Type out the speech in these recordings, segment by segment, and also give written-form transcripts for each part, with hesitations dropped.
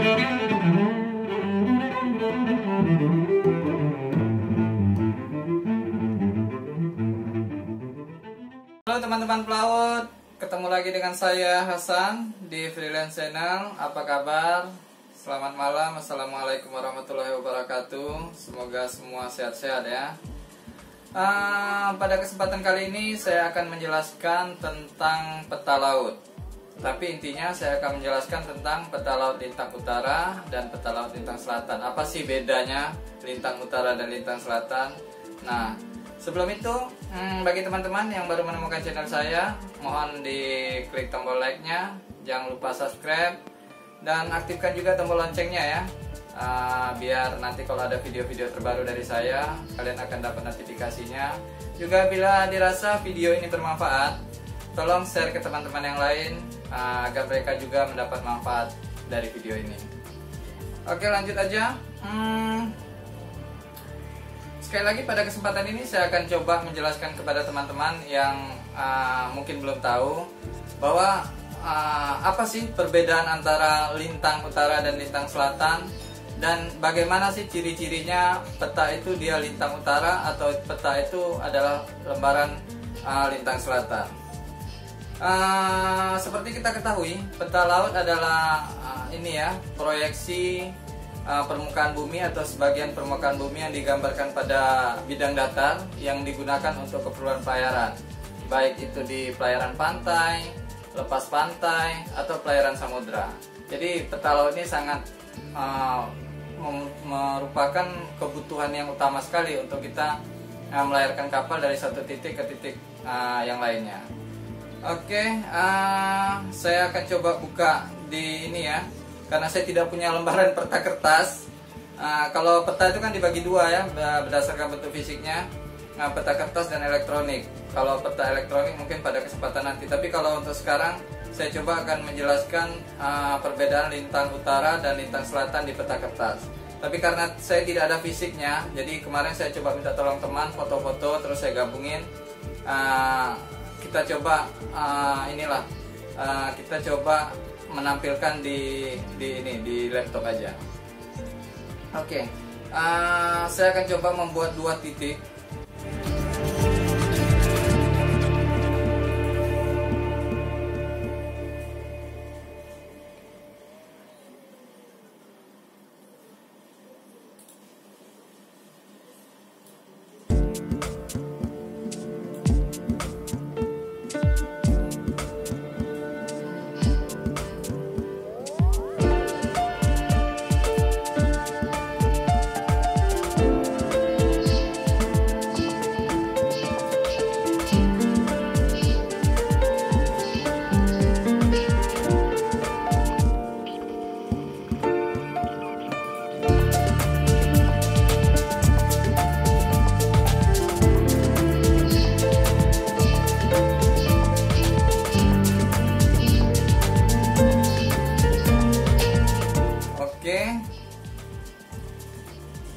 Halo teman-teman pelaut, ketemu lagi dengan saya Hasan di Freelance Channel. Apa kabar? Selamat malam, assalamualaikum warahmatullahi wabarakatuh. Semoga semua sehat-sehat ya. Pada kesempatan kali ini saya akan menjelaskan tentang peta laut. Tapi intinya saya akan menjelaskan tentang peta laut lintang utara dan peta laut lintang selatan. Apa sih bedanya lintang utara dan lintang selatan? Nah, sebelum itu, bagi teman-teman yang baru menemukan channel saya, mohon diklik tombol like-nya, jangan lupa subscribe, dan aktifkan juga tombol loncengnya ya, biar nanti kalau ada video-video terbaru dari saya, kalian akan dapat notifikasinya. Juga bila dirasa video ini bermanfaat, tolong share ke teman-teman yang lain, agar mereka juga mendapat manfaat dari video ini. Oke, lanjut aja. Sekali lagi pada kesempatan ini saya akan coba menjelaskan kepada teman-teman yang mungkin belum tahu bahwa apa sih perbedaan antara lintang utara dan lintang selatan, dan bagaimana sih ciri-cirinya peta itu dia lintang utara atau peta itu adalah lembaran lintang selatan. Seperti kita ketahui, peta laut adalah proyeksi permukaan bumi atau sebagian permukaan bumi yang digambarkan pada bidang datar yang digunakan untuk keperluan pelayaran, baik itu di pelayaran pantai, lepas pantai, atau pelayaran samudra. Jadi peta laut ini sangat merupakan kebutuhan yang utama sekali untuk kita melayarkan kapal dari satu titik ke titik yang lainnya. Oke, saya akan coba buka di ini ya, karena saya tidak punya lembaran peta kertas. Kalau peta itu kan dibagi dua ya, berdasarkan bentuk fisiknya, peta kertas dan elektronik. Kalau peta elektronik mungkin pada kesempatan nanti, tapi kalau untuk sekarang saya coba akan menjelaskan perbedaan lintang utara dan lintang selatan di peta kertas. Tapi karena saya tidak ada fisiknya, jadi kemarin saya coba minta tolong teman foto-foto, terus saya gabungin. Kita coba kita coba menampilkan di laptop aja. Oke, saya akan coba membuat dua titik.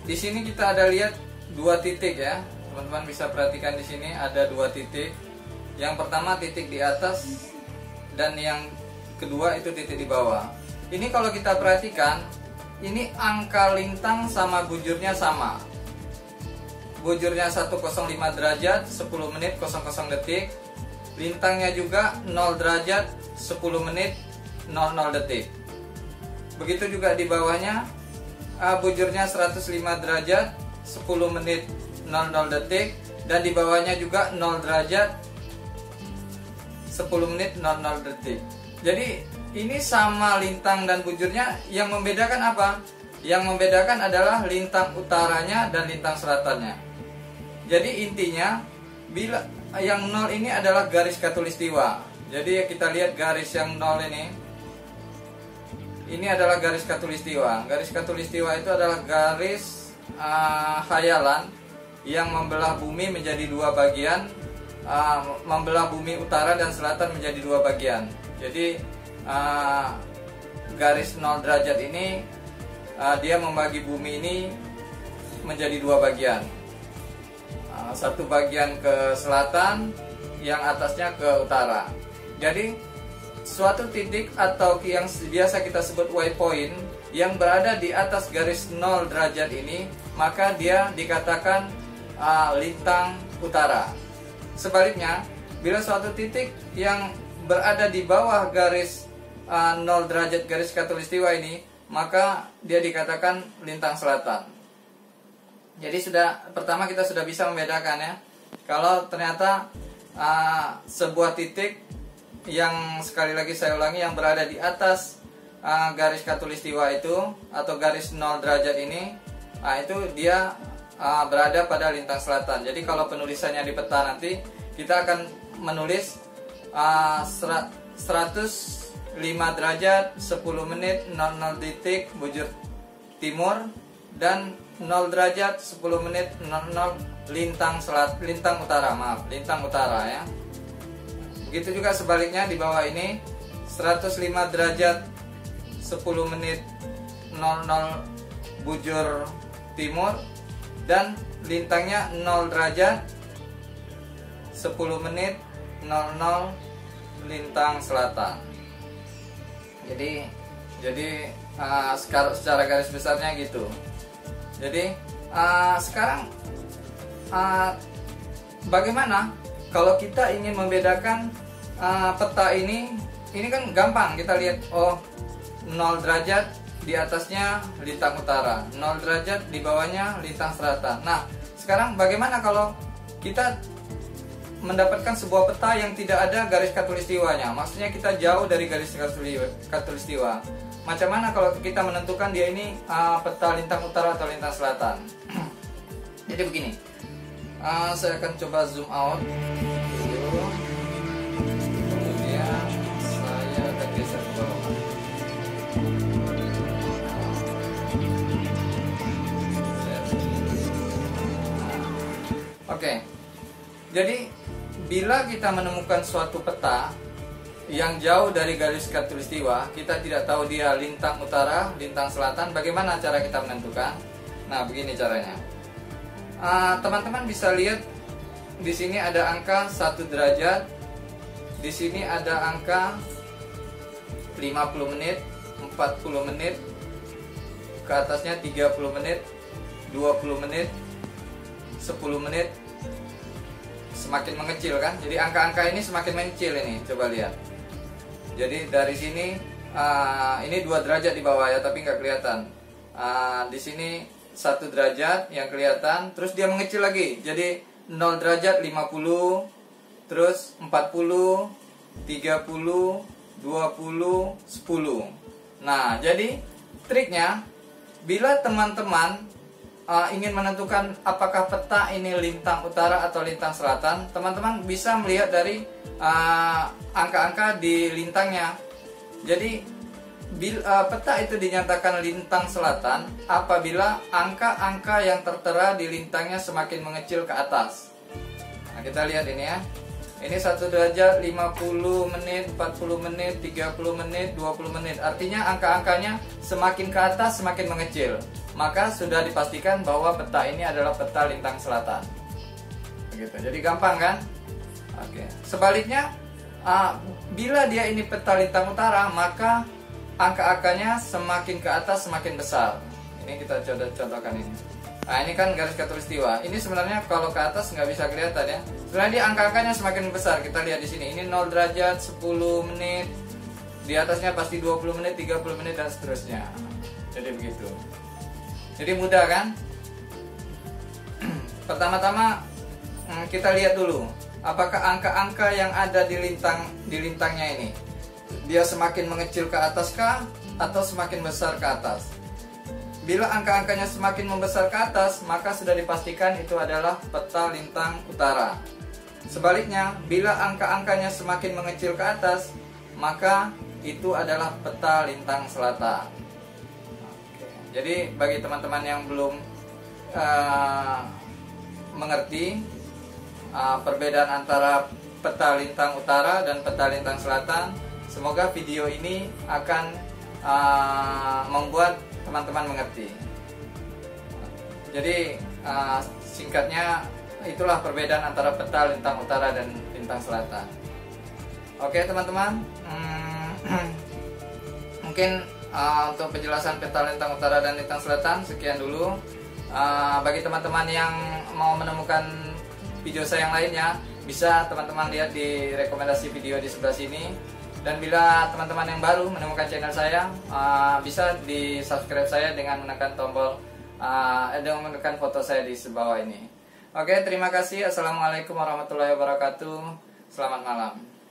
Di sini kita ada lihat dua titik ya, teman-teman bisa perhatikan di sini ada dua titik. Yang pertama titik di atas dan yang kedua itu titik di bawah. Ini kalau kita perhatikan, ini angka lintang sama bujurnya sama. Bujurnya 105 derajat 10 menit 00 detik. Lintangnya juga 0 derajat 10 menit 00 detik. Begitu juga di bawahnya, bujurnya 105 derajat 10 menit 00 detik, dan di bawahnya juga 0 derajat 10 menit 00 detik. Jadi ini sama lintang dan bujurnya. Yang membedakan apa? Yang membedakan adalah lintang utaranya dan lintang selatannya. Jadi intinya, bila yang 0 ini adalah garis khatulistiwa. Jadi kita lihat garis yang 0 ini adalah garis khatulistiwa. Garis khatulistiwa itu adalah garis khayalan yang membelah bumi menjadi dua bagian, membelah bumi utara dan selatan menjadi dua bagian. Jadi garis 0 derajat ini dia membagi bumi ini menjadi dua bagian. Satu bagian ke selatan, yang atasnya ke utara. Jadi suatu titik atau yang biasa kita sebut waypoint yang berada di atas garis 0 derajat ini, maka dia dikatakan lintang utara. Sebaliknya, bila suatu titik yang berada di bawah garis 0 derajat garis khatulistiwa ini, maka dia dikatakan lintang selatan. Jadi pertama kita sudah bisa membedakan ya. Kalau ternyata sebuah titik yang, sekali lagi saya ulangi, yang berada di atas garis khatulistiwa itu atau garis 0 derajat ini, itu dia berada pada lintang selatan. Jadi kalau penulisannya di peta nanti kita akan menulis 105 derajat 10 menit 00 detik bujur timur dan 0 derajat 10 menit 00 lintang utara ya. Begitu juga sebaliknya di bawah ini 105 derajat 10 menit 00 bujur timur dan lintangnya 0 derajat 10 menit 00 lintang selatan. Jadi secara garis besarnya gitu. Jadi sekarang bagaimana kalau kita ingin membedakan peta ini kan gampang. Kita lihat, 0 derajat di atasnya lintang utara, 0 derajat di bawahnya lintang selatan. Nah, sekarang bagaimana kalau kita mendapatkan sebuah peta yang tidak ada garis khatulistiwanya? Maksudnya kita jauh dari garis khatulistiwa. Macam mana kalau kita menentukan dia ini peta lintang utara atau lintang selatan? Jadi begini, saya akan coba zoom out. Kemudian saya akan geser ke bawah. Oke. Jadi bila kita menemukan suatu peta yang jauh dari garis khatulistiwa, kita tidak tahu dia lintang utara, lintang selatan, bagaimana cara kita menentukan? Nah, begini caranya. Teman-teman bisa lihat di sini ada angka 1 derajat, di sini ada angka 50 menit, 40 menit, ke atasnya 30 menit, 20 menit, 10 menit, semakin mengecil kan? Jadi angka-angka ini semakin mengecil ini, coba lihat. Jadi dari sini ini 2 derajat di bawah ya, tapi nggak kelihatan. Di sini 1 derajat yang kelihatan, terus dia mengecil lagi. Jadi 0 derajat 50, terus 40, 30, 20, 10. Nah, jadi triknya bila teman-teman ingin menentukan apakah peta ini lintang utara atau lintang selatan, teman-teman bisa melihat dari angka-angka di lintangnya. Jadi peta itu dinyatakan lintang selatan apabila angka-angka yang tertera di lintangnya semakin mengecil ke atas. Nah, kita lihat ini ya. Ini 1 derajat, 50 menit, 40 menit, 30 menit, 20 menit. Artinya angka-angkanya semakin ke atas semakin mengecil. Maka sudah dipastikan bahwa peta ini adalah peta lintang selatan. Begitu. Jadi gampang kan? Oke. Sebaliknya, bila dia ini peta lintang utara, maka angka-angkanya semakin ke atas semakin besar. Ini kita contohkan ini. Nah, ini kan garis khatulistiwa. Ini sebenarnya kalau ke atas nggak bisa kelihatan ya. Sebenarnya dia angka-angkanya semakin besar. Kita lihat di sini. Ini 0 derajat, 10 menit. Di atasnya pasti 20 menit, 30 menit dan seterusnya. Jadi begitu. Jadi mudah kan? Pertama-tama kita lihat dulu apakah angka-angka yang ada di lintangnya ini dia semakin mengecil ke atas kah atau semakin besar ke atas. Bila angka-angkanya semakin membesar ke atas, maka sudah dipastikan itu adalah peta lintang utara. Sebaliknya, bila angka-angkanya semakin mengecil ke atas, maka itu adalah peta lintang selatan. Oke. Jadi bagi teman-teman yang belum mengerti perbedaan antara peta lintang utara dan peta lintang selatan, semoga video ini akan membuat teman-teman mengerti. Jadi singkatnya itulah perbedaan antara peta lintang utara dan lintang selatan. Oke teman-teman, Mungkin untuk penjelasan peta lintang utara dan lintang selatan sekian dulu. Bagi teman-teman yang mau menemukan video saya yang lainnya, bisa teman-teman lihat di rekomendasi video di sebelah sini. Dan bila teman-teman yang baru menemukan channel saya, bisa di subscribe saya dengan menekan tombol dengan menekan foto saya di bawah ini. Oke, terima kasih. Assalamualaikum warahmatullahi wabarakatuh. Selamat malam.